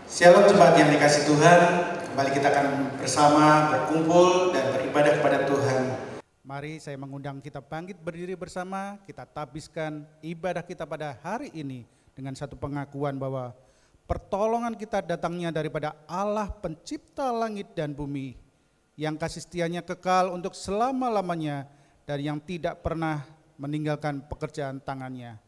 Shalom jemaat yang dikasih Tuhan, kembali kita akan bersama berkumpul dan beribadah kepada Tuhan. Mari saya mengundang kita bangkit berdiri bersama, kita tabiskan ibadah kita pada hari ini dengan satu pengakuan bahwa pertolongan kita datangnya daripada Allah pencipta langit dan bumi, yang kasih setianya kekal untuk selama-lamanya dan yang tidak pernah meninggalkan pekerjaan tangannya.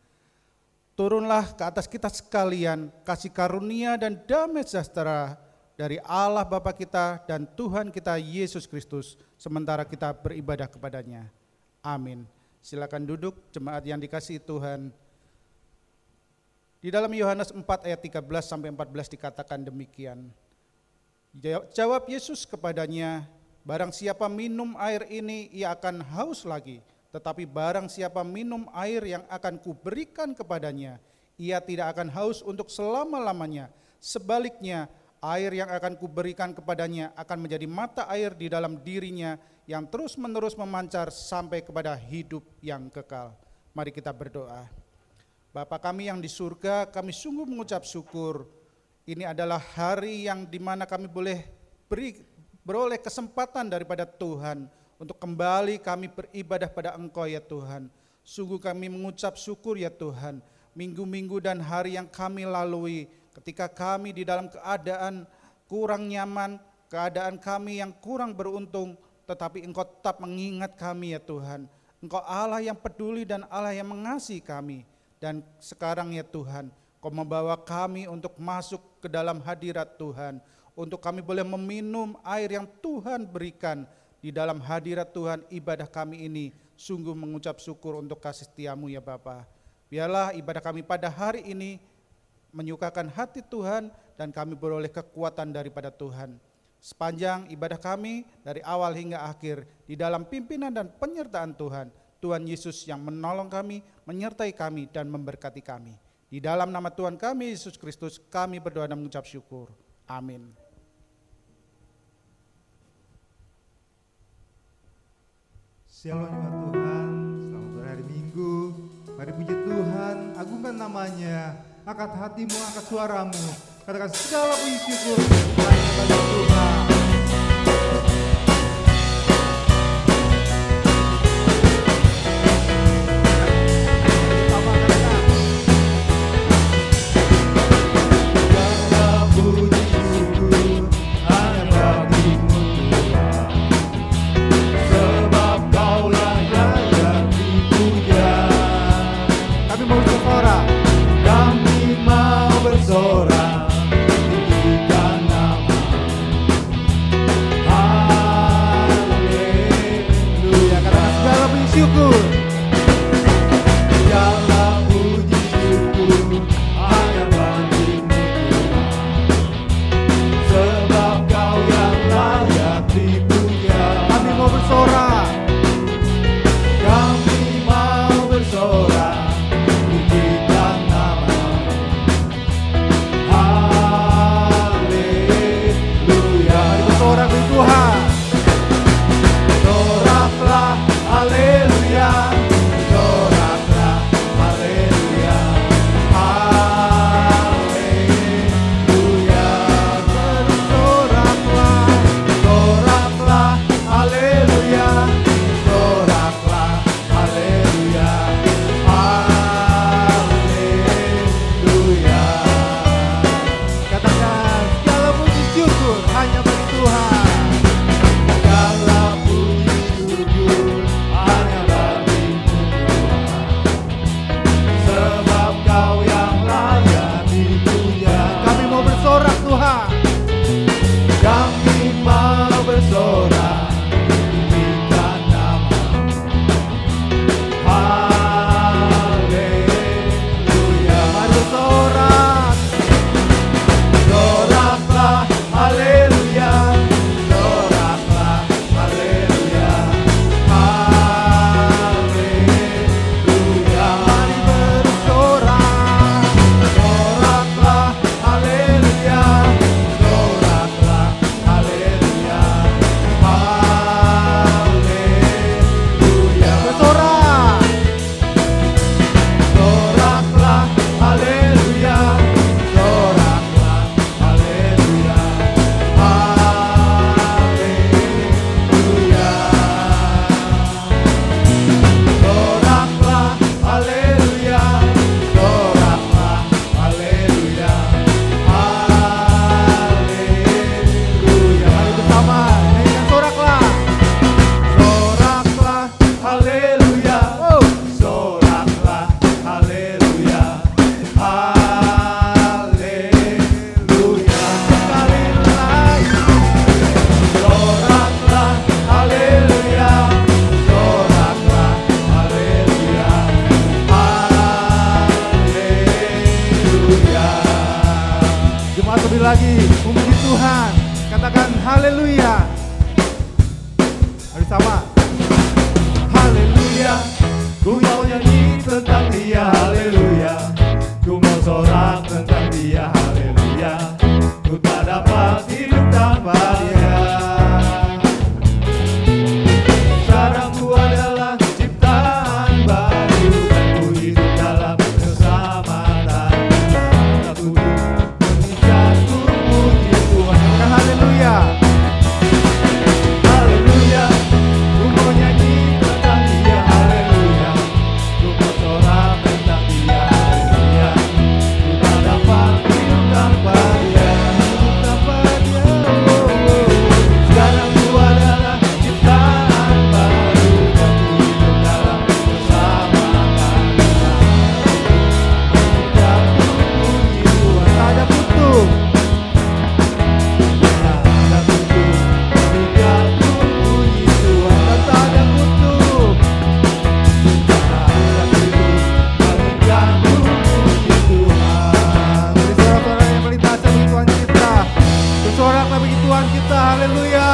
Turunlah ke atas kita sekalian kasih karunia dan damai sejahtera dari Allah Bapa kita dan Tuhan kita Yesus Kristus sementara kita beribadah kepadanya. Amin. Silakan duduk jemaat yang dikasihi Tuhan. Di dalam Yohanes 4 ayat 13 sampai 14 dikatakan demikian. Jawab Yesus kepadanya, barang siapa minum air ini ia akan haus lagi. Tetapi barang siapa minum air yang akan kuberikan kepadanya, ia tidak akan haus untuk selama-lamanya. Sebaliknya, air yang akan kuberikan kepadanya akan menjadi mata air di dalam dirinya yang terus-menerus memancar sampai kepada hidup yang kekal. Mari kita berdoa. Bapa kami yang di surga, kami sungguh mengucap syukur. Ini adalah hari yang dimana kami boleh beroleh kesempatan daripada Tuhan untuk kembali kami beribadah pada Engkau ya Tuhan. Sungguh kami mengucap syukur ya Tuhan. Minggu-minggu dan hari yang kami lalui ketika kami di dalam keadaan kurang nyaman, keadaan kami yang kurang beruntung, tetapi Engkau tetap mengingat kami ya Tuhan. Engkau Allah yang peduli dan Allah yang mengasihi kami. Dan sekarang ya Tuhan, Kau membawa kami untuk masuk ke dalam hadirat Tuhan, untuk kami boleh meminum air yang Tuhan berikan. Di dalam hadirat Tuhan, ibadah kami ini sungguh mengucap syukur untuk kasih setiamu ya Bapa. Biarlah ibadah kami pada hari ini menyukakan hati Tuhan dan kami beroleh kekuatan daripada Tuhan. Sepanjang ibadah kami dari awal hingga akhir di dalam pimpinan dan penyertaan Tuhan, Tuhan Yesus yang menolong kami, menyertai kami dan memberkati kami. Di dalam nama Tuhan kami Yesus Kristus kami berdoa dan mengucap syukur. Amin. Shalom Tuhan, selamat berhari Minggu. Mari puji Tuhan, agungkan namanya. Angkat hatimu, angkat suaramu. Katakan segala puji syukur hanya bagi Tuhan. Kami mau bersorak, tinggikan nama Semangat lebih lagi memuji Tuhan. Katakan haleluya. Mari sama. Haleluya. Ku mau nyanyi tentang Dia, haleluya. Ku mau sorak tentang Dia, haleluya. Ku tak dapat hidup tanpa Dia. Sekarangku adalah ciptaan baru, dan ku hidup dalam keselamatan. Aku menginjak, ku puji Tuhan. Haleluya. Haleluya. Ku mau nyanyi tentang Dia, haleluya. Ku mau sorak tentang Dia, haleluya. Ku tak dapat hidup tanpa Dia, hidup tanpa Dia. Sekarang ku adalah ciptaan baru, dan ku hidup dalam keselamatan. Menginjak, ku puji Tuhan. Tak ada kutuk, tak ada kutuk. Menginjak, ku puji Tuhan. Tak ada kutuk, tak ada kutuk. Menginjak, ku puji Tuhan. Dari suara-suara yang melintasi bagi Tuhan kita, bersoraklah bagi Tuhan kita, haleluya.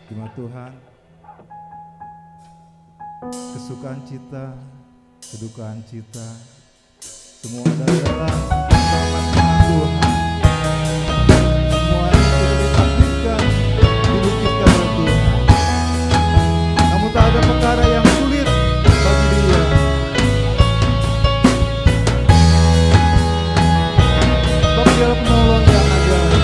Terima Tuhan. Kesukaan cita, kedukaan cita, semua dari dalam rahmat Tuhan. Semua yang sudah ditakdirkan, dilukiskan oleh Tuhan. Namun tak ada perkara yang sulit bagi Dia. Sebab Dialah penolong yang ajaib.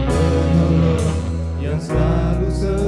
Penolong yang selalu setia.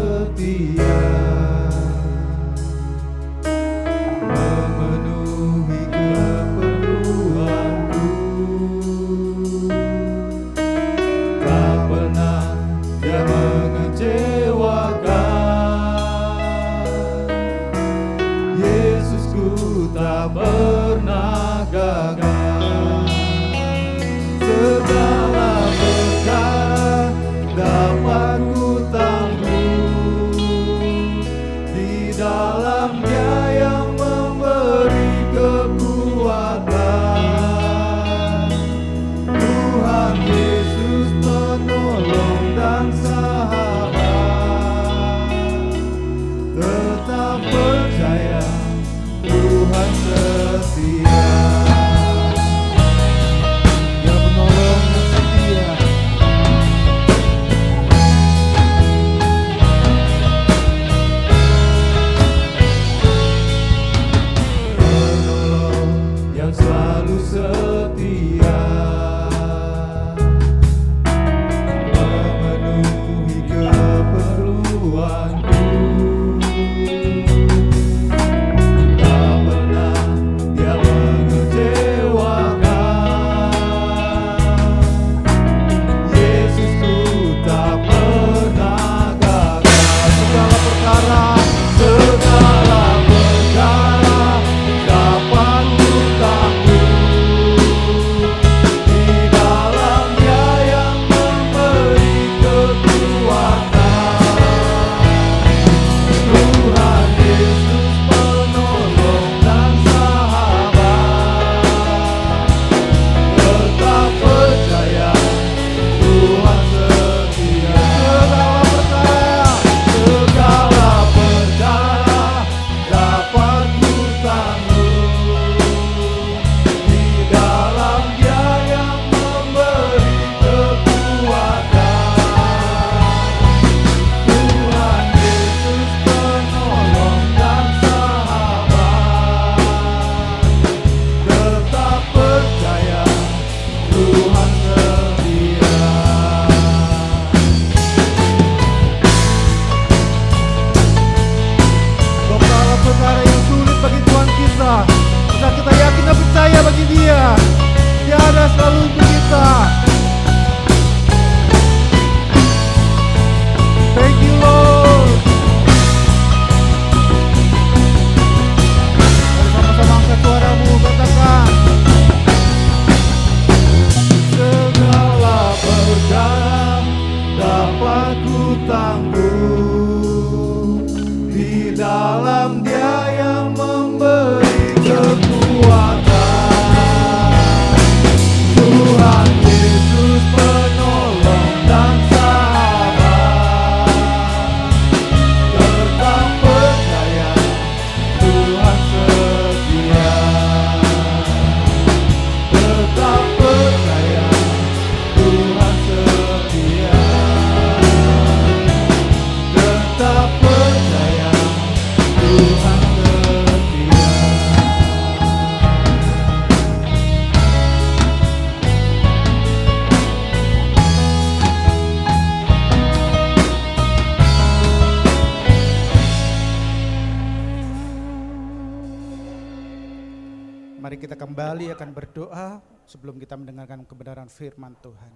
Mari kita kembali akan berdoa sebelum kita mendengarkan kebenaran firman Tuhan.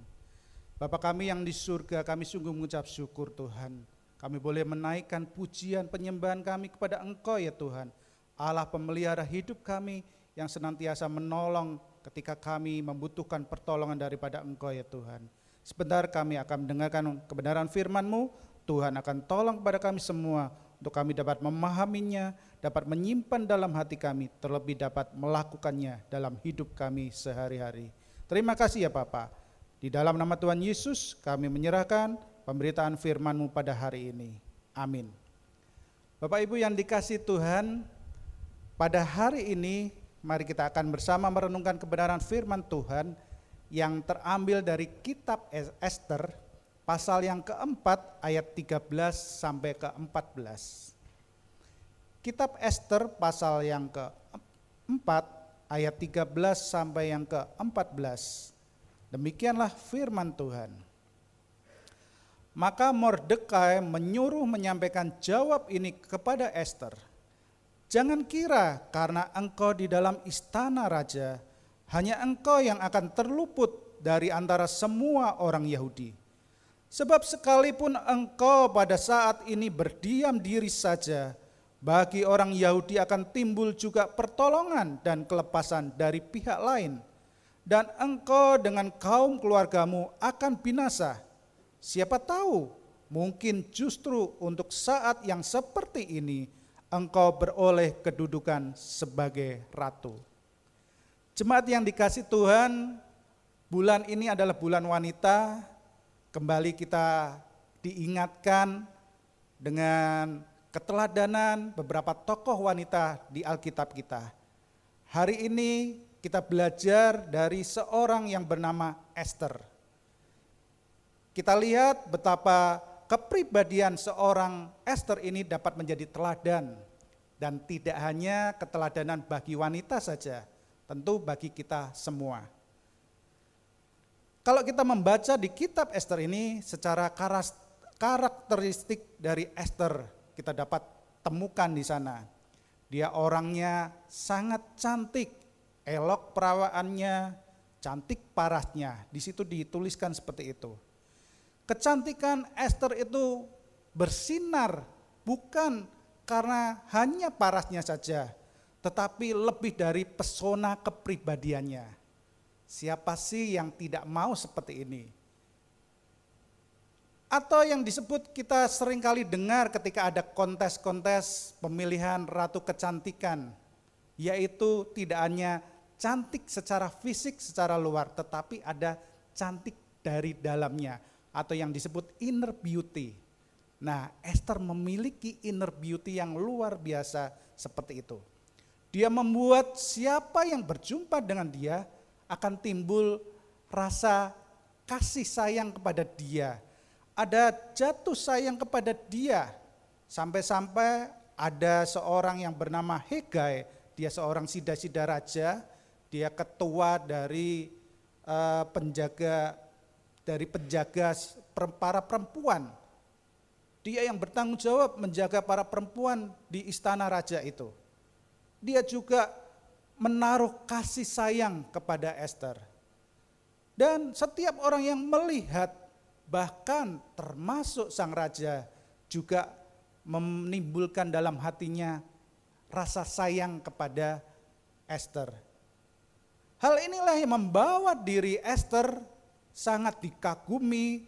Bapa kami yang di surga, kami sungguh mengucap syukur Tuhan. Kami boleh menaikkan pujian penyembahan kami kepada Engkau ya Tuhan. Allah pemelihara hidup kami yang senantiasa menolong ketika kami membutuhkan pertolongan daripada Engkau ya Tuhan. Sebentar kami akan mendengarkan kebenaran firman-Mu. Tuhan akan tolong kepada kami semua untuk kami dapat memahaminya, dapat menyimpan dalam hati kami, terlebih dapat melakukannya dalam hidup kami sehari-hari. Terima kasih ya Bapa. Di dalam nama Tuhan Yesus kami menyerahkan pemberitaan firman-Mu pada hari ini. Amin. Bapak Ibu yang dikasihi Tuhan, pada hari ini mari kita akan bersama merenungkan kebenaran firman Tuhan yang terambil dari kitab Ester, pasal yang keempat ayat 13 sampai ke-14. Kitab Ester pasal yang keempat ayat 13 sampai yang ke-14. Demikianlah firman Tuhan. Maka Mordekai menyuruh menyampaikan jawab ini kepada Ester. Jangan kira karena engkau di dalam istana raja, hanya engkau yang akan terluput dari antara semua orang Yahudi. Sebab sekalipun engkau pada saat ini berdiam diri saja, bagi orang Yahudi akan timbul juga pertolongan dan kelepasan dari pihak lain. Dan engkau dengan kaum keluargamu akan binasa. Siapa tahu, mungkin justru untuk saat yang seperti ini, engkau beroleh kedudukan sebagai ratu. Jemaat yang dikasihi Tuhan, bulan ini adalah bulan wanita. Kembali kita diingatkan dengan keteladanan beberapa tokoh wanita di Alkitab kita. Hari ini kita belajar dari seorang yang bernama Ester. Kita lihat betapa kepribadian seorang Ester ini dapat menjadi teladan. Dan tidak hanya keteladanan bagi wanita saja, tentu bagi kita semua. Kalau kita membaca di kitab Ester ini secara karakteristik dari Ester kita dapat temukan di sana. Dia orangnya sangat cantik, elok perawaannya, cantik parasnya. Di situ dituliskan seperti itu. Kecantikan Ester itu bersinar bukan karena hanya parasnya saja, tetapi lebih dari pesona kepribadiannya. Siapa sih yang tidak mau seperti ini? Atau yang disebut kita seringkali dengar ketika ada kontes-kontes pemilihan ratu kecantikan, yaitu tidak hanya cantik secara fisik, secara luar, tetapi ada cantik dari dalamnya, atau yang disebut inner beauty. Nah, Ester memiliki inner beauty yang luar biasa seperti itu. Dia membuat siapa yang berjumpa dengan dia akan timbul rasa kasih sayang kepada dia. Ada jatuh sayang kepada dia. Sampai-sampai ada seorang yang bernama Hegai. Dia seorang sida-sida raja. Dia ketua dari penjaga para perempuan. Dia yang bertanggung jawab menjaga para perempuan di istana raja itu. Dia juga menaruh kasih sayang kepada Ester. Dan setiap orang yang melihat, bahkan termasuk sang raja, juga menimbulkan dalam hatinya rasa sayang kepada Ester. Hal inilah yang membawa diri Ester sangat dikagumi.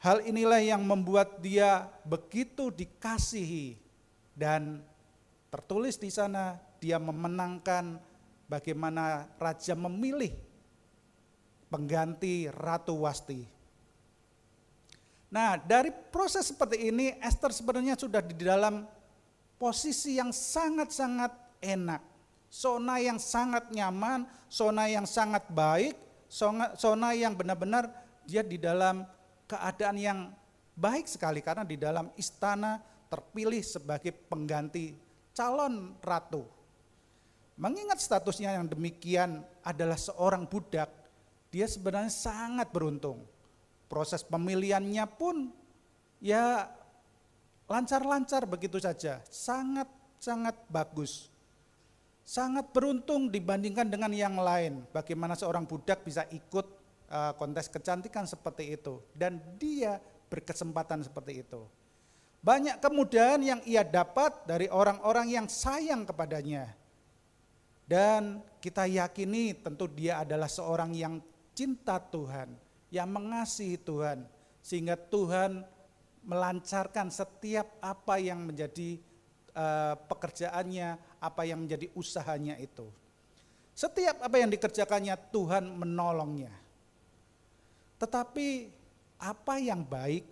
Hal inilah yang membuat dia begitu dikasihi. Dan tertulis di sana, dia memenangkan bagaimana raja memilih pengganti Ratu Wasti. Nah, dari proses seperti ini, Ester sebenarnya sudah di dalam posisi yang sangat-sangat enak. Zona yang sangat nyaman, zona yang sangat baik, zona yang benar-benar dia di dalam keadaan yang baik sekali. Karena di dalam istana terpilih sebagai pengganti calon ratu. Mengingat statusnya yang demikian adalah seorang budak, dia sebenarnya sangat beruntung. Proses pemilihannya pun ya lancar-lancar begitu saja, sangat-sangat bagus. sangat beruntung dibandingkan dengan yang lain. Bagaimana seorang budak bisa ikut kontes kecantikan seperti itu, dan dia berkesempatan seperti itu. Banyak kemudahan yang ia dapat dari orang-orang yang sayang kepadanya. Dan kita yakini tentu dia adalah seorang yang cinta Tuhan, yang mengasihi Tuhan, sehingga Tuhan melancarkan setiap apa yang menjadi pekerjaannya, apa yang menjadi usahanya itu. Setiap apa yang dikerjakannya Tuhan menolongnya. Tetapi apa yang baik,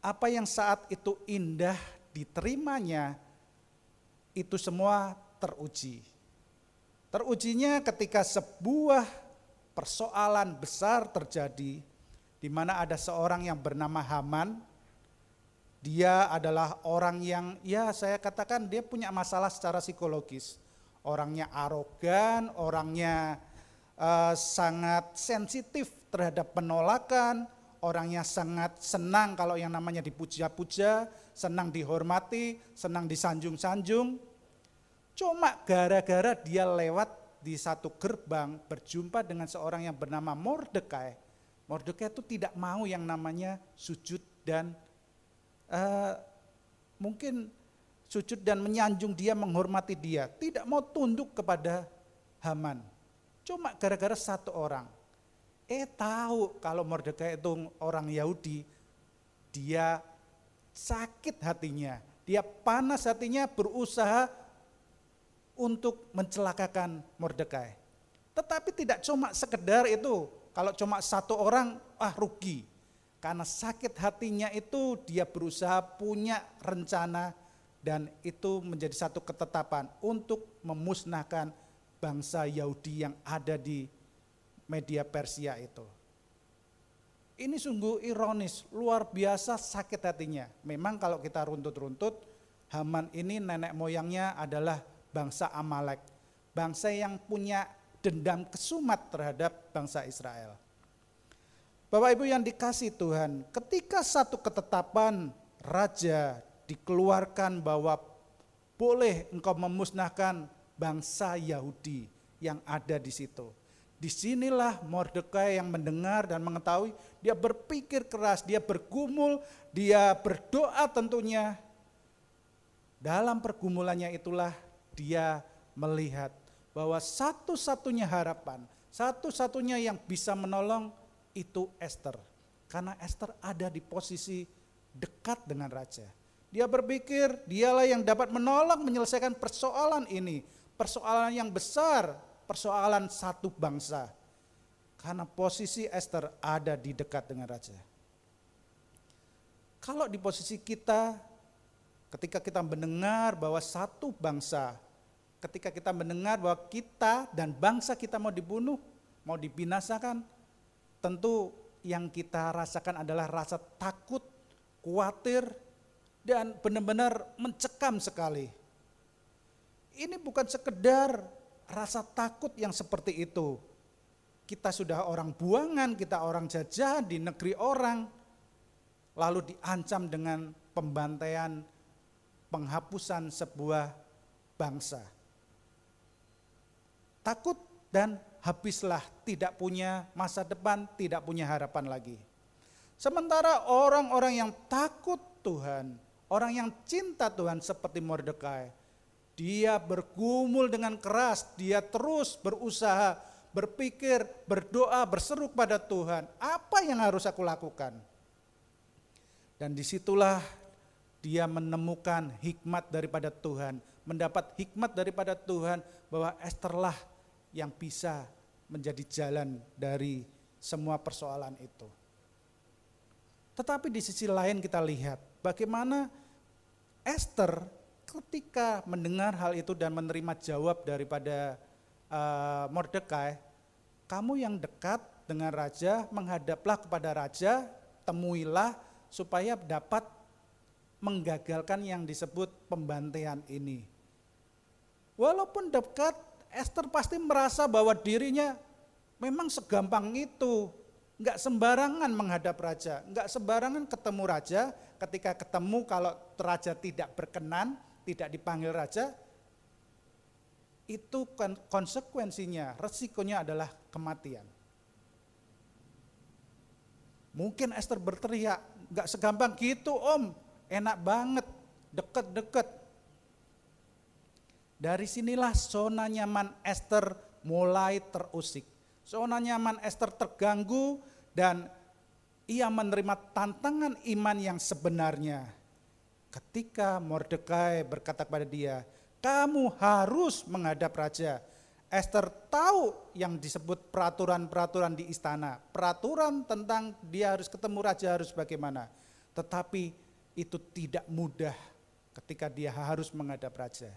apa yang saat itu indah diterimanya, itu semua teruji. Terujinya ketika sebuah persoalan besar terjadi, di mana ada seorang yang bernama Haman. Dia adalah orang yang, ya saya katakan dia punya masalah secara psikologis. Orangnya arogan, orangnya sangat sensitif terhadap penolakan, orangnya sangat senang kalau yang namanya dipuja-puja, senang dihormati, senang disanjung-sanjung. Cuma gara-gara dia lewat di satu gerbang berjumpa dengan seorang yang bernama Mordekai. Mordekai itu tidak mau yang namanya sujud dan mungkin sujud dan menyanjung dia, menghormati dia. Tidak mau tunduk kepada Haman. Cuma gara-gara satu orang. Tahu kalau Mordekai itu orang Yahudi, dia sakit hatinya. Dia panas hatinya, berusaha untuk mencelakakan Mordekai. Tetapi tidak cuma sekedar itu. Kalau cuma satu orang, rugi. Karena sakit hatinya itu dia berusaha punya rencana dan itu menjadi satu ketetapan untuk memusnahkan bangsa Yahudi yang ada di Media Persia itu. Ini sungguh ironis, luar biasa sakit hatinya. Memang kalau kita runtut-runtut, Haman ini nenek moyangnya adalah bangsa Amalek. Bangsa yang punya dendam kesumat terhadap bangsa Israel. Bapak Ibu yang dikasih Tuhan, ketika satu ketetapan raja dikeluarkan bahwa boleh engkau memusnahkan bangsa Yahudi yang ada di situ. Disinilah Mordekai yang mendengar dan mengetahui, dia berpikir keras, dia bergumul, dia berdoa tentunya. Dalam pergumulannya itulah dia melihat bahwa satu-satunya harapan, satu-satunya yang bisa menolong itu Ester. Karena Ester ada di posisi dekat dengan raja. Dia berpikir dialah yang dapat menolong menyelesaikan persoalan ini. Persoalan yang besar, persoalan satu bangsa. Karena posisi Ester ada di dekat dengan raja. Kalau di posisi kita, ketika kita mendengar bahwa satu bangsa, ketika kita mendengar bahwa kita dan bangsa kita mau dibunuh, mau dibinasakan, tentu yang kita rasakan adalah rasa takut, khawatir, dan benar-benar mencekam sekali. Ini bukan sekedar rasa takut yang seperti itu. Kita sudah orang buangan, kita orang jajahan di negeri orang, lalu diancam dengan pembantaian, penghapusan sebuah bangsa. Takut dan habislah, tidak punya masa depan, tidak punya harapan lagi. Sementara orang-orang yang takut Tuhan, orang yang cinta Tuhan seperti Mordekai, dia bergumul dengan keras, dia terus berusaha, berpikir, berdoa, berseru kepada Tuhan, apa yang harus aku lakukan? Dan disitulah dia menemukan hikmat daripada Tuhan, mendapat hikmat daripada Tuhan bahwa Esterlah yang bisa menjadi jalan dari semua persoalan itu. Tetapi di sisi lain kita lihat bagaimana Ester ketika mendengar hal itu dan menerima jawab daripada Mordekai, kamu yang dekat dengan raja, menghadaplah kepada raja, temuilah supaya dapat menggagalkan yang disebut pembantaian ini. Walaupun dekat, Ester pasti merasa bahwa dirinya memang segampang itu, enggak sembarangan menghadap raja, enggak sembarangan ketemu raja. Ketika ketemu kalau raja tidak berkenan, tidak dipanggil raja, itu konsekuensinya, resikonya adalah kematian. Mungkin Ester berteriak, gak segampang gitu om, enak banget, deket-deket. Dari sinilah zona nyaman Ester mulai terusik. Zona nyaman Ester terganggu dan ia menerima tantangan iman yang sebenarnya. Ketika Mordekai berkata kepada dia, kamu harus menghadap raja. Ester tahu yang disebut peraturan-peraturan di istana. Peraturan tentang dia harus ketemu raja harus bagaimana. Tetapi itu tidak mudah ketika dia harus menghadap raja.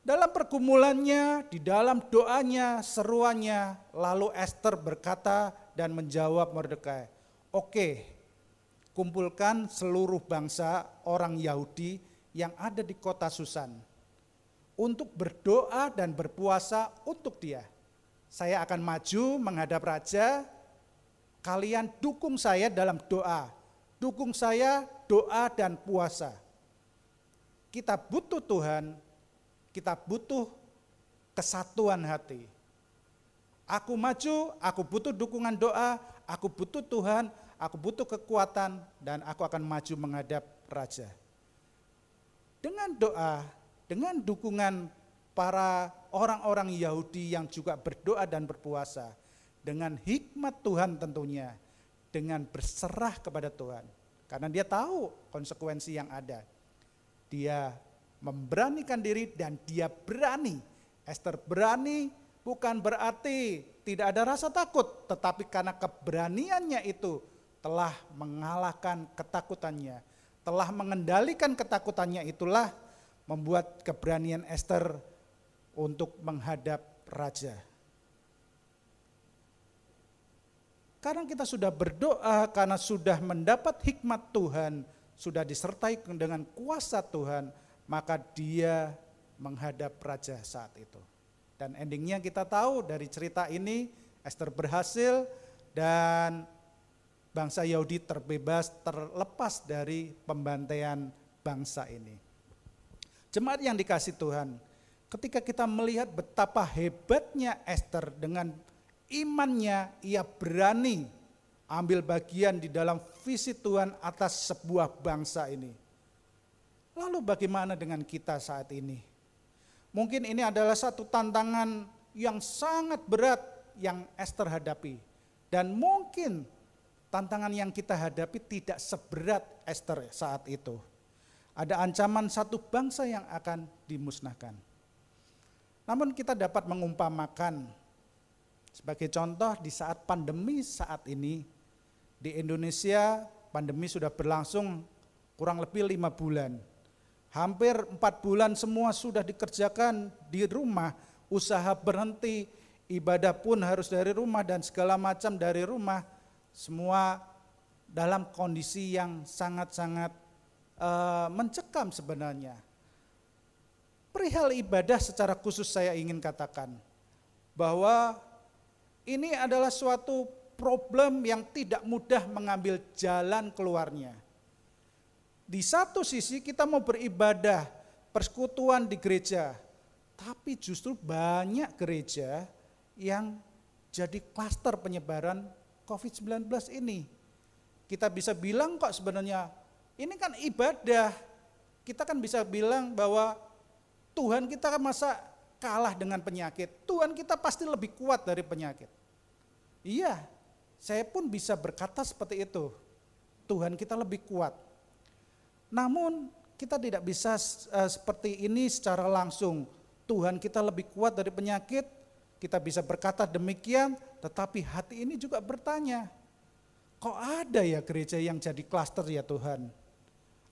Dalam pergumulannya, di dalam doanya, seruannya, lalu Ester berkata dan menjawab Mordekai, oke, kumpulkan seluruh bangsa orang Yahudi yang ada di kota Susan untuk berdoa dan berpuasa untuk dia. Saya akan maju menghadap raja, kalian dukung saya dalam doa. Dukung saya doa dan puasa. Kita butuh Tuhan, kita butuh kesatuan hati. Aku maju, aku butuh dukungan doa, aku butuh Tuhan, aku butuh kekuatan, dan aku akan maju menghadap raja. Dengan doa, dengan dukungan para orang-orang Yahudi yang juga berdoa dan berpuasa, dengan hikmat Tuhan tentunya, dengan berserah kepada Tuhan. Karena dia tahu konsekuensi yang ada. Dia memberanikan diri dan dia berani. Ester berani bukan berarti tidak ada rasa takut, tetapi karena keberaniannya itu telah mengalahkan ketakutannya. Telah mengendalikan ketakutannya itulah membuat keberanian Ester untuk menghadap raja. Karena kita sudah berdoa, karena sudah mendapat hikmat Tuhan, sudah disertai dengan kuasa Tuhan, maka dia menghadap raja saat itu. Dan endingnya kita tahu dari cerita ini, Ester berhasil dan bangsa Yahudi terbebas, terlepas dari pembantaian bangsa ini. Jemaat yang dikasihi Tuhan, ketika kita melihat betapa hebatnya Ester dengan imannya, ia berani ambil bagian di dalam visi Tuhan atas sebuah bangsa ini. Lalu bagaimana dengan kita saat ini? Mungkin ini adalah satu tantangan yang sangat berat yang Ester hadapi. Dan mungkin tantangan yang kita hadapi tidak seberat Ester saat itu. Ada ancaman satu bangsa yang akan dimusnahkan. Namun kita dapat mengumpamakan, sebagai contoh di saat pandemi saat ini, di Indonesia pandemi sudah berlangsung kurang lebih 5 bulan. Hampir 4 bulan semua sudah dikerjakan di rumah, usaha berhenti, ibadah pun harus dari rumah dan segala macam dari rumah. Semua dalam kondisi yang sangat-sangat mencekam sebenarnya. Perihal ibadah secara khusus saya ingin katakan bahwa ini adalah suatu problem yang tidak mudah mengambil jalan keluarnya. Di satu sisi kita mau beribadah, persekutuan di gereja, tapi justru banyak gereja yang jadi klaster penyebaran COVID-19 ini. Kita bisa bilang kok sebenarnya ini kan ibadah. Kita kan bisa bilang bahwa Tuhan kita masa kalah dengan penyakit. Tuhan kita pasti lebih kuat dari penyakit. Iya, saya pun bisa berkata seperti itu. Tuhan kita lebih kuat. Namun kita tidak bisa seperti ini secara langsung. Tuhan kita lebih kuat dari penyakit. Kita bisa berkata demikian, tetapi hati ini juga bertanya, kok ada ya gereja yang jadi klaster ya Tuhan?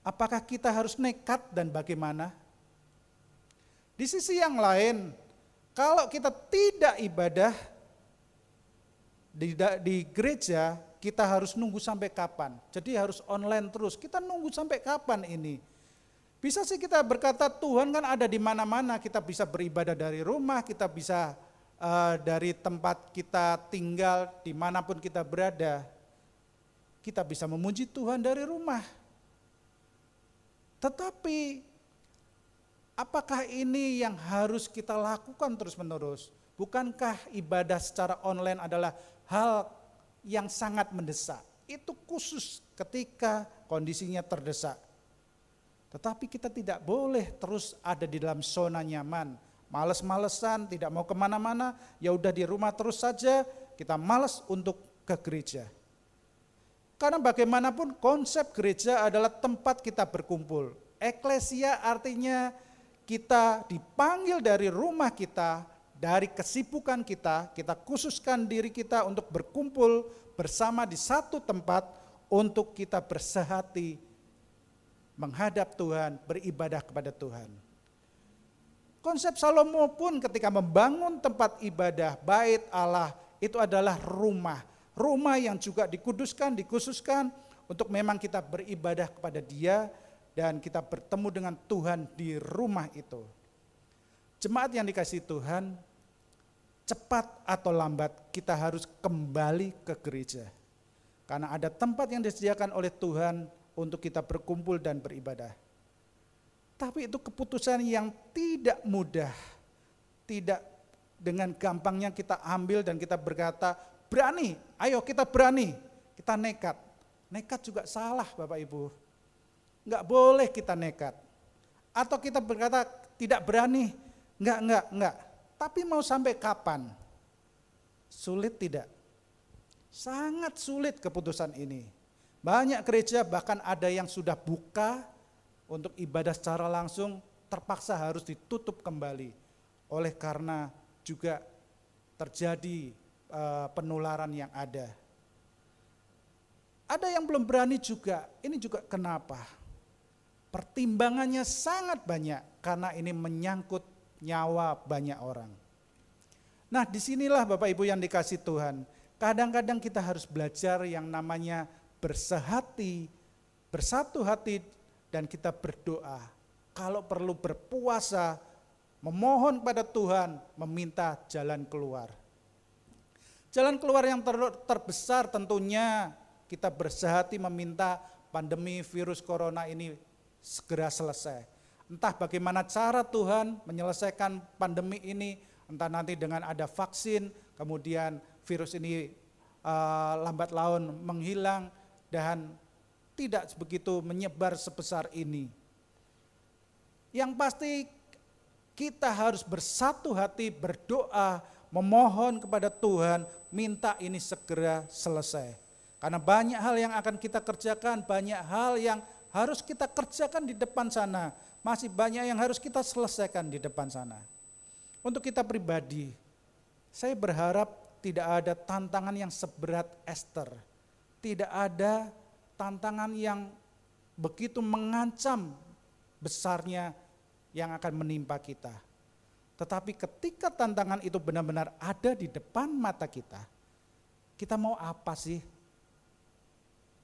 Apakah kita harus nekat dan bagaimana? Di sisi yang lain, kalau kita tidak ibadah di gereja, kita harus nunggu sampai kapan? Jadi harus online terus. Kita nunggu sampai kapan ini? Bisa sih kita berkata Tuhan kan ada di mana-mana. Kita bisa beribadah dari rumah, kita bisa dari tempat kita tinggal, dimanapun kita berada. Kita bisa memuji Tuhan dari rumah. Tetapi Apakah ini yang harus kita lakukan terus-menerus? Bukankah ibadah secara online adalah hal yang sangat mendesak? Itu khusus ketika kondisinya terdesak. Tetapi kita tidak boleh terus ada di dalam zona nyaman. Males-malesan, tidak mau kemana-mana, ya udah di rumah terus saja, kita malas untuk ke gereja. Karena bagaimanapun konsep gereja adalah tempat kita berkumpul. Eklesia artinya kita dipanggil dari rumah kita, dari kesibukan kita khususkan diri kita untuk berkumpul bersama di satu tempat untuk kita bersehati, menghadap Tuhan, beribadah kepada Tuhan. Konsep Salomo pun ketika membangun tempat ibadah, bait Allah, itu adalah rumah. Rumah yang juga dikuduskan, dikhususkan untuk memang kita beribadah kepada Dia dan kita bertemu dengan Tuhan di rumah itu. Jemaat yang dikasihi Tuhan, cepat atau lambat kita harus kembali ke gereja. Karena ada tempat yang disediakan oleh Tuhan untuk kita berkumpul dan beribadah. Tapi itu keputusan yang tidak mudah, tidak dengan gampangnya kita ambil dan kita berkata, berani, ayo kita berani, kita nekat. Nekat juga salah Bapak Ibu. Enggak boleh kita nekat. Atau kita berkata tidak berani, enggak. Tapi mau sampai kapan? Sulit tidak? Sangat sulit keputusan ini. Banyak gereja bahkan ada yang sudah buka untuk ibadah secara langsung, terpaksa harus ditutup kembali. Oleh karena juga terjadi penularan yang ada. Ada yang belum berani juga, ini juga kenapa? Pertimbangannya sangat banyak karena ini menyangkut nyawa banyak orang. Nah disinilah Bapak Ibu yang dikasih Tuhan, kadang-kadang kita harus belajar yang namanya bersehati, bersatu hati dan kita berdoa. Kalau perlu berpuasa, memohon pada Tuhan, meminta jalan keluar. Jalan keluar yang terbesar tentunya kita bersehati meminta pandemi virus corona ini segera selesai. Entah bagaimana cara Tuhan menyelesaikan pandemi ini, entah nanti dengan ada vaksin, kemudian virus ini lambat laun menghilang dan tidak begitu menyebar sebesar ini. Yang pasti kita harus bersatu hati berdoa, memohon kepada Tuhan, minta ini segera selesai. Karena banyak hal yang akan kita kerjakan, banyak hal yang harus kita kerjakan di depan sana. Masih banyak yang harus kita selesaikan di depan sana. Untuk kita pribadi, saya berharap tidak ada tantangan yang seberat Esther. Tidak ada tantangan yang begitu mengancam besarnya yang akan menimpa kita. Tetapi ketika tantangan itu benar-benar ada di depan mata kita mau apa sih?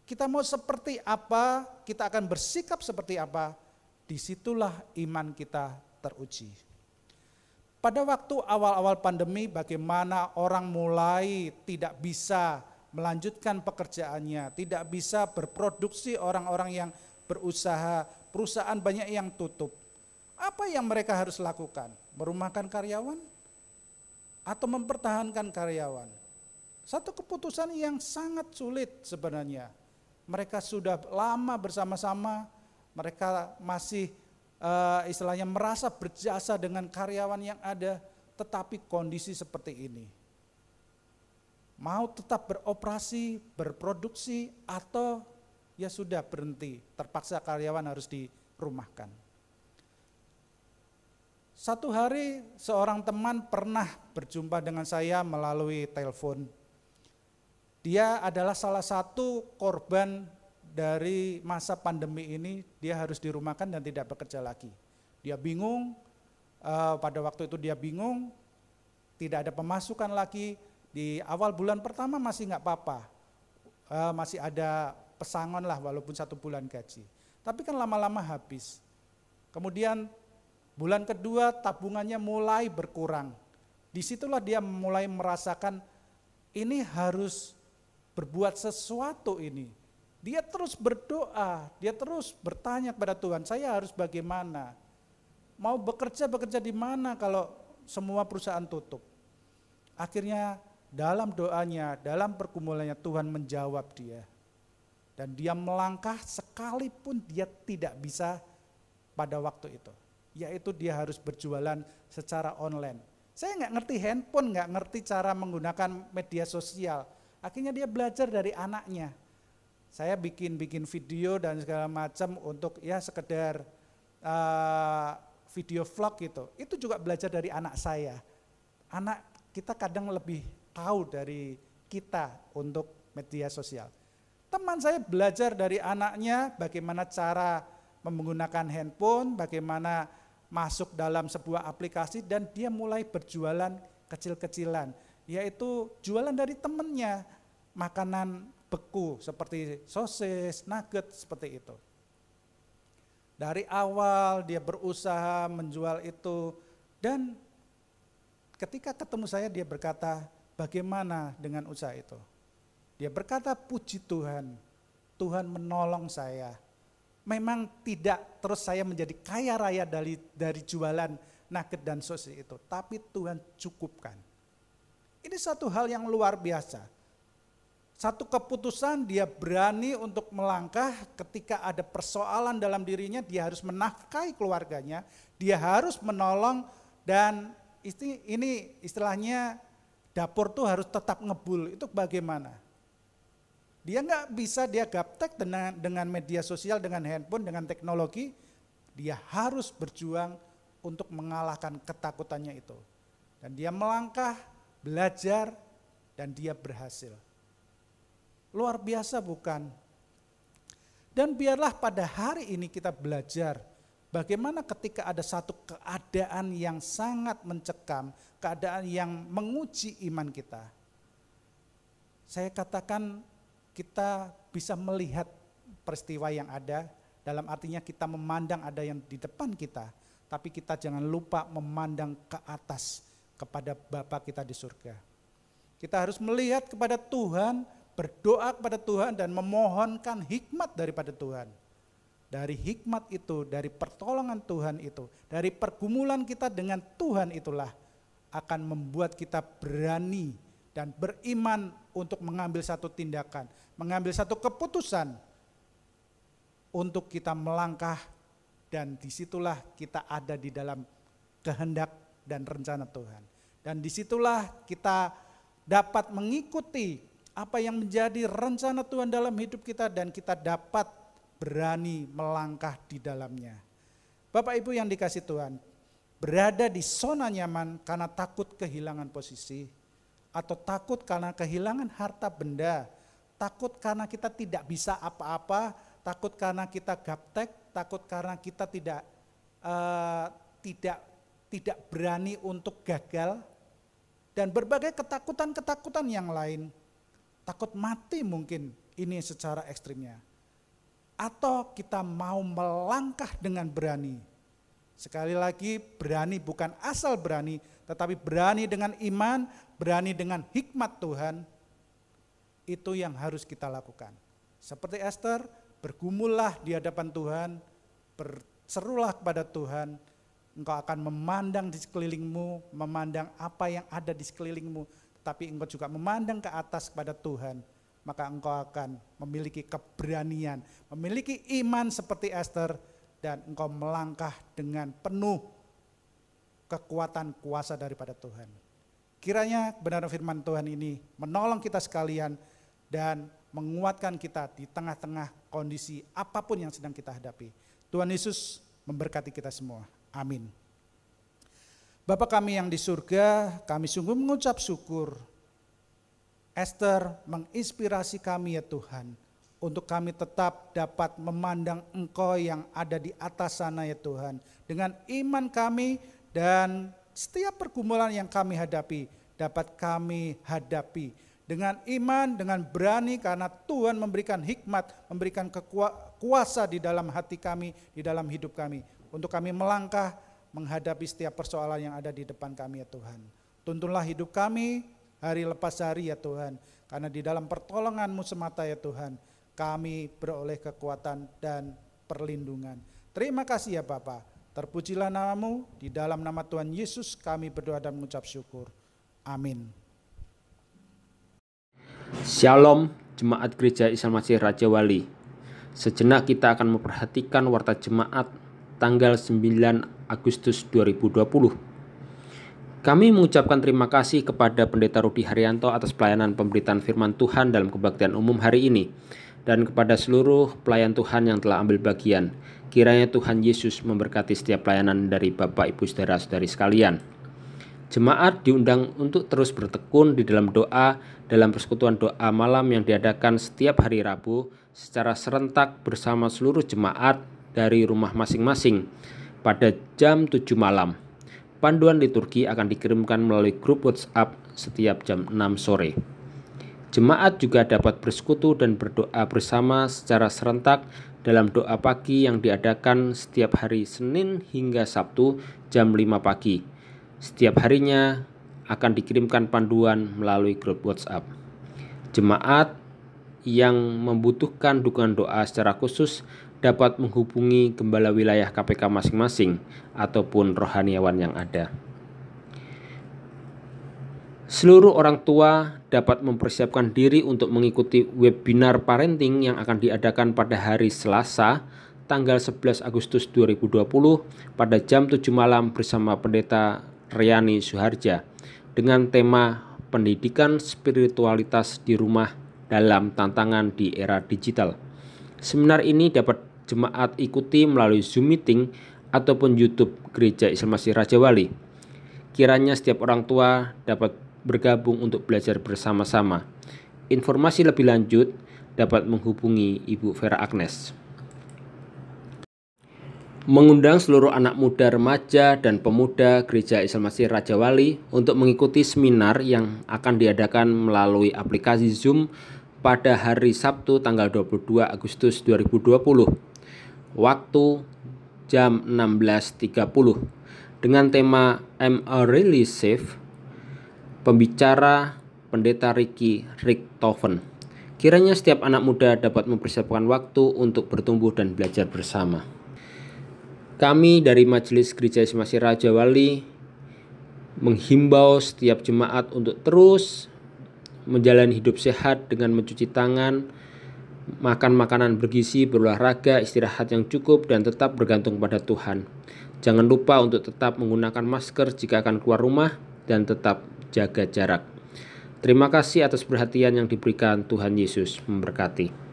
Kita mau seperti apa? Kita akan bersikap seperti apa? Disitulah iman kita teruji. Pada waktu awal-awal pandemi bagaimana orang mulai tidak bisa melanjutkan pekerjaannya, tidak bisa berproduksi, orang-orang yang berusaha, perusahaan banyak yang tutup. Apa yang mereka harus lakukan? Merumahkan karyawan atau mempertahankan karyawan? Satu keputusan yang sangat sulit sebenarnya. Mereka sudah lama bersama-sama, mereka masih istilahnya merasa berjasa dengan karyawan yang ada, tetapi kondisi seperti ini. Mau tetap beroperasi, berproduksi, atau ya sudah berhenti, terpaksa karyawan harus dirumahkan. Satu hari seorang teman pernah berjumpa dengan saya melalui telepon. Dia adalah salah satu korban dari masa pandemi ini, dia harus dirumahkan dan tidak bekerja lagi. Dia bingung, pada waktu itu dia bingung, tidak ada pemasukan lagi. Di awal bulan pertama masih nggak apa-apa, masih ada pesangon lah walaupun 1 bulan gaji. Tapi kan lama-lama habis. Kemudian bulan kedua tabungannya mulai berkurang. Disitulah dia mulai merasakan ini harus berbuat sesuatu ini. Dia terus berdoa, dia terus bertanya kepada Tuhan, saya harus bagaimana? Mau bekerja di mana kalau semua perusahaan tutup? Akhirnya dalam doanya, dalam pergumulannya Tuhan menjawab dia. Dan dia melangkah sekalipun dia tidak bisa pada waktu itu. Yaitu dia harus berjualan secara online. Saya nggak ngerti handphone, nggak ngerti cara menggunakan media sosial. Akhirnya dia belajar dari anaknya. Saya bikin video dan segala macam untuk ya sekedar video vlog gitu. Itu juga belajar dari anak saya. Anak kita kadang lebih tahu dari kita untuk media sosial. Teman saya belajar dari anaknya bagaimana cara menggunakan handphone, bagaimana masuk dalam sebuah aplikasi, dan dia mulai berjualan kecil-kecilan, yaitu jualan dari temannya, makanan beku seperti sosis, nugget, seperti itu. Dari awal dia berusaha menjual itu, dan ketika ketemu saya dia berkata, bagaimana dengan usaha itu? Dia berkata, puji Tuhan, Tuhan menolong saya. Memang tidak terus saya menjadi kaya raya dari jualan nugget dan sosis itu, tapi Tuhan cukupkan. Ini satu hal yang luar biasa. Satu keputusan dia berani untuk melangkah ketika ada persoalan dalam dirinya, dia harus menafkahi keluarganya, dia harus menolong, dan ini istilahnya dapur tuh harus tetap ngebul. Itu bagaimana? Dia nggak bisa dia gaptek dengan media sosial, dengan handphone, dengan teknologi. Dia harus berjuang untuk mengalahkan ketakutannya itu. Dan dia melangkah, belajar, dan dia berhasil. Luar biasa bukan? Dan biarlah pada hari ini kita belajar bagaimana ketika ada satu keadaan yang sangat mencekam, keadaan yang menguji iman kita. Saya katakan kita bisa melihat peristiwa yang ada, dalam artinya kita memandang ada yang di depan kita, tapi kita jangan lupa memandang ke atas kepada Bapa kita di surga. Kita harus melihat kepada Tuhan, berdoa kepada Tuhan dan memohonkan hikmat daripada Tuhan. Dari hikmat itu, dari pertolongan Tuhan itu, dari pergumulan kita dengan Tuhan itulah akan membuat kita berani dan beriman untuk mengambil satu tindakan, mengambil satu keputusan untuk kita melangkah, dan disitulah kita ada di dalam kehendak dan rencana Tuhan. Dan disitulah kita dapat mengikuti apa yang menjadi rencana Tuhan dalam hidup kita, dan kita dapat berani melangkah di dalamnya. Bapak Ibu yang dikasih Tuhan, berada di zona nyaman karena takut kehilangan posisi, atau takut karena kehilangan harta benda, takut karena kita tidak bisa apa-apa, takut karena kita gaptek, takut karena kita tidak berani untuk gagal, dan berbagai ketakutan-ketakutan yang lain. Takut mati mungkin ini secara ekstrimnya. Atau kita mau melangkah dengan berani. Sekali lagi, berani bukan asal berani, tetapi berani dengan iman, berani dengan hikmat Tuhan. Itu yang harus kita lakukan. Seperti Esther, bergumullah di hadapan Tuhan, berserulah kepada Tuhan. Engkau akan memandang di sekelilingmu, memandang apa yang ada di sekelilingmu, tapi engkau juga memandang ke atas kepada Tuhan. Maka engkau akan memiliki keberanian, memiliki iman seperti Esther, dan engkau melangkah dengan penuh kekuatan kuasa daripada Tuhan. Kiranya kebenaran firman Tuhan ini menolong kita sekalian dan menguatkan kita di tengah-tengah kondisi apapun yang sedang kita hadapi. Tuhan Yesus memberkati kita semua. Amin. Bapa kami yang di surga, kami sungguh mengucap syukur. Esther menginspirasi kami ya Tuhan, untuk kami tetap dapat memandang Engkau yang ada di atas sana ya Tuhan. Dengan iman kami dan setiap pergumulan yang kami hadapi, dapat kami hadapi dengan iman, dengan berani, karena Tuhan memberikan hikmat, memberikan kuasa di dalam hati kami, di dalam hidup kami, untuk kami melangkah menghadapi setiap persoalan yang ada di depan kami ya Tuhan. Tuntunlah hidup kami hari lepas hari ya Tuhan, karena di dalam pertolongan-Mu semata ya Tuhan, kami beroleh kekuatan dan perlindungan. Terima kasih ya Bapa. Terpujilah namamu, di dalam nama Tuhan Yesus kami berdoa dan mengucap syukur. Amin. Shalom, Jemaat Gereja Islam Masih Raja Wali. Sejenak kita akan memperhatikan warta jemaat tanggal 9 Agustus 2020. Kami mengucapkan terima kasih kepada Pendeta Rudi Haryanto atas pelayanan pemberitaan firman Tuhan dalam kebaktian umum hari ini, dan kepada seluruh pelayan Tuhan yang telah ambil bagian. Kiranya Tuhan Yesus memberkati setiap pelayanan dari Bapak, Ibu, Saudara-saudari sekalian. Jemaat diundang untuk terus bertekun di dalam doa dalam persekutuan doa malam yang diadakan setiap hari Rabu secara serentak bersama seluruh jemaat dari rumah masing-masing pada jam 7 malam. Panduan liturgi akan dikirimkan melalui grup WhatsApp setiap jam 6 sore. Jemaat juga dapat bersekutu dan berdoa bersama secara serentak dalam doa pagi yang diadakan setiap hari Senin hingga Sabtu jam 5 pagi. Setiap harinya akan dikirimkan panduan melalui grup WhatsApp. Jemaat yang membutuhkan dukungan doa secara khusus dapat menghubungi gembala wilayah KPK masing-masing ataupun rohaniawan yang ada. Seluruh orang tua dapat mempersiapkan diri untuk mengikuti webinar parenting yang akan diadakan pada hari Selasa, tanggal 11 Agustus 2020 pada jam 7 malam bersama Pendeta Riani Suharja dengan tema Pendidikan Spiritualitas di Rumah dalam Tantangan di Era Digital. Seminar ini dapat jemaat ikuti melalui Zoom Meeting ataupun YouTube Gereja Islam Masih Raja Wali. Kiranya setiap orang tua dapat bergabung untuk belajar bersama-sama. Informasi lebih lanjut dapat menghubungi Ibu Vera Agnes. Mengundang seluruh anak muda, remaja, dan pemuda Gereja Islam Masih Raja Wali untuk mengikuti seminar yang akan diadakan melalui aplikasi Zoom pada hari Sabtu tanggal 22 Agustus 2020. Waktu jam 16.30 dengan tema I'm Really Safe. Pembicara Pendeta Richtofen. Kiranya setiap anak muda dapat mempersiapkan waktu untuk bertumbuh dan belajar bersama. Kami dari Majelis Gereja Islam Masih Raja Wali menghimbau setiap jemaat untuk terus menjalani hidup sehat dengan mencuci tangan, makan makanan bergizi, berolahraga, istirahat yang cukup, dan tetap bergantung pada Tuhan. Jangan lupa untuk tetap menggunakan masker jika akan keluar rumah dan tetap jaga jarak. Terima kasih atas perhatian yang diberikan. Tuhan Yesus memberkati.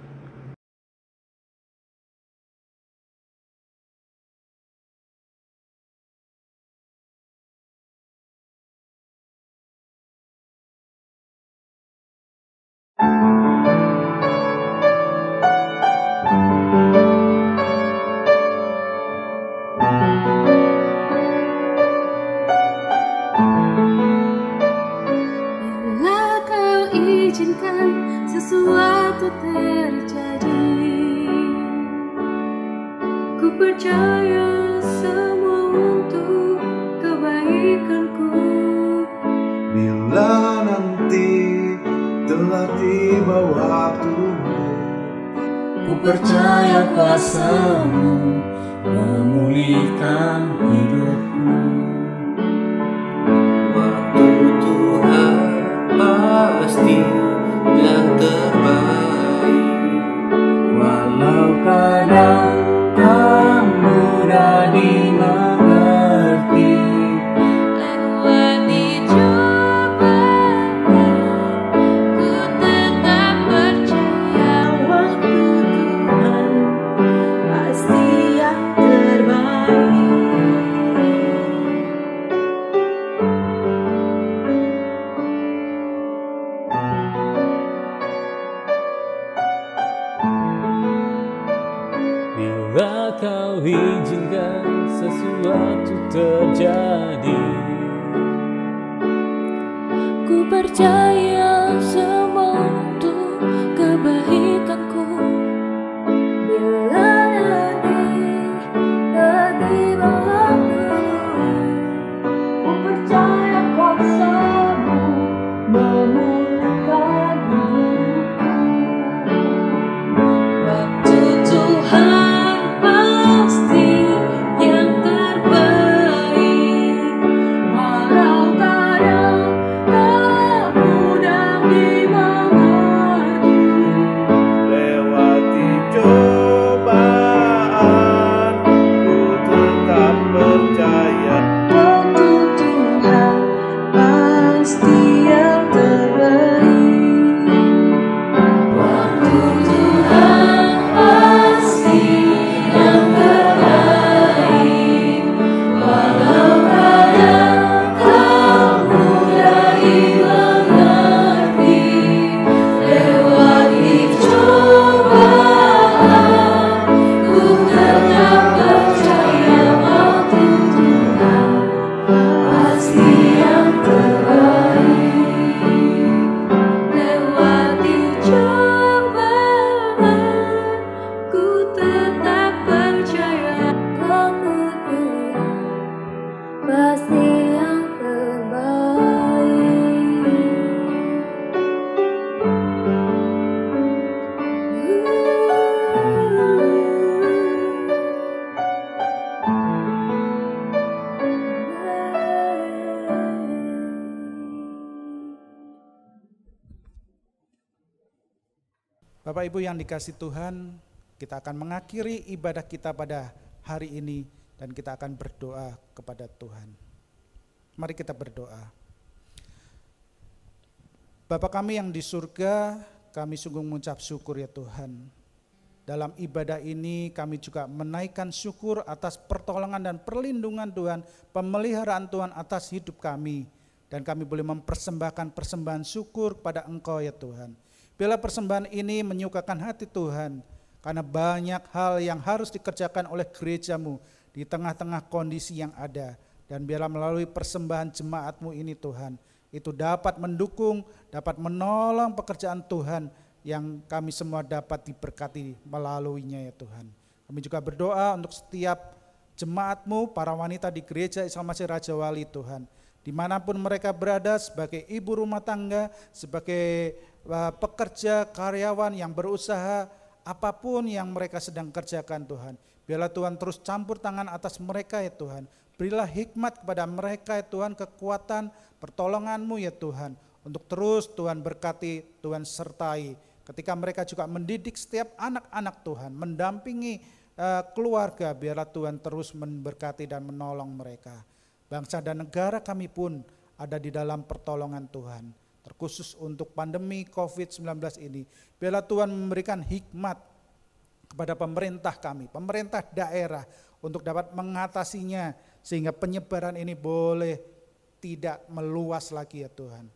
Sesuatu terjadi, ku percaya semua untuk kebaikanku. Bila nanti telah tiba waktumu, ku percaya kuasa-Mu memulihkan hidupku. Waktu Tuhan pasti yang terbaik, Walau kadang tak mudah dimengerti, Lewati cobaan, ku tetap percaya waktu Tuhan pasti yang terbaik. bila Kau izinkan sesuatu terjadi, Ku percaya semua untuk kebaikanku. Bila nanti tiba waktu, ku percaya kuasa-Mu memulihkan hidupku. Waktu Tuhan pasti yang terbaik. Bapak Ibu yang dikasih Tuhan, kita akan mengakhiri ibadah kita pada hari ini dan kita akan berdoa kepada Tuhan. Mari kita berdoa. Bapa kami yang di surga, kami sungguh mengucap syukur ya Tuhan. Dalam ibadah ini kami juga menaikkan syukur atas pertolongan dan perlindungan Tuhan, pemeliharaan Tuhan atas hidup kami. Dan kami boleh mempersembahkan persembahan syukur kepada Engkau ya Tuhan. Bila persembahan ini menyukakan hati Tuhan, karena banyak hal yang harus dikerjakan oleh gereja-Mu di tengah-tengah kondisi yang ada. Dan biarlah melalui persembahan jemaat-Mu ini Tuhan, itu dapat mendukung, dapat menolong pekerjaan Tuhan yang kami semua dapat diberkati melaluinya ya Tuhan. Kami juga berdoa untuk setiap jemaat-Mu, para wanita di gereja Islam Masih Raja Wali Tuhan. Dimanapun mereka berada sebagai ibu rumah tangga, sebagai pekerja, karyawan yang berusaha, apapun yang mereka sedang kerjakan Tuhan. Biarlah Tuhan terus campur tangan atas mereka ya Tuhan. Berilah hikmat kepada mereka ya Tuhan, kekuatan, pertolongan-Mu ya Tuhan. Untuk terus Tuhan berkati, Tuhan sertai. Ketika mereka juga mendidik setiap anak-anak Tuhan, mendampingi keluarga, biarlah Tuhan terus memberkati dan menolong mereka. Bangsa dan negara kami pun ada di dalam pertolongan Tuhan. Terkhusus untuk pandemi COVID-19 ini, biarlah Tuhan memberikan hikmat kepada pemerintah kami, pemerintah daerah, untuk dapat mengatasinya, sehingga penyebaran ini boleh tidak meluas lagi ya Tuhan.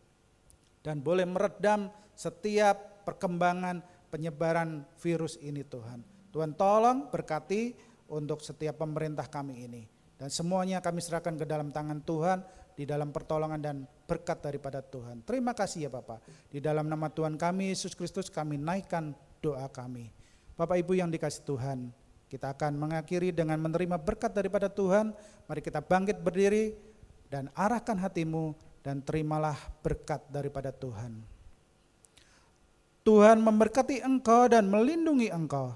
Dan boleh meredam setiap perkembangan penyebaran virus ini Tuhan. Tuhan tolong berkati untuk setiap pemerintah kami ini. Dan semuanya kami serahkan ke dalam tangan Tuhan, di dalam pertolongan dan berkat daripada Tuhan. Terima kasih ya Bapak. Di dalam nama Tuhan kami Yesus Kristus kami naikkan doa kami. Bapak Ibu yang dikasih Tuhan, kita akan mengakhiri dengan menerima berkat daripada Tuhan. Mari kita bangkit berdiri dan arahkan hatimu dan terimalah berkat daripada Tuhan. Tuhan memberkati engkau dan melindungi engkau.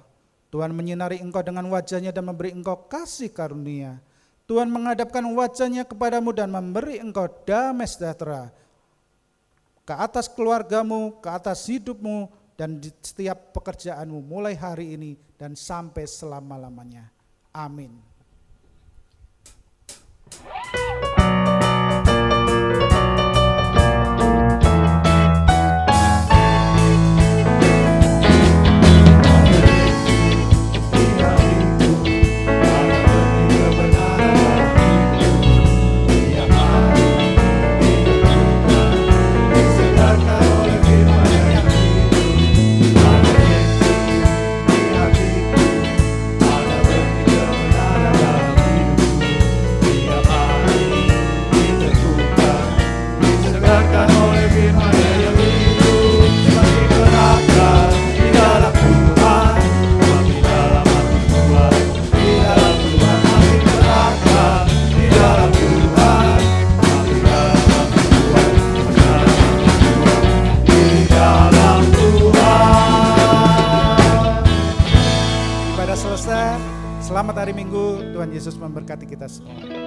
Tuhan menyinari engkau dengan wajahnya dan memberi engkau kasih karunia. Tuhan menghadapkan wajahnya kepadamu dan memberi engkau damai sejahtera ke atas keluargamu, ke atas hidupmu, dan di setiap pekerjaanmu mulai hari ini dan sampai selama-lamanya. Amin. Selamat hari Minggu, Tuhan Yesus memberkati kita semua.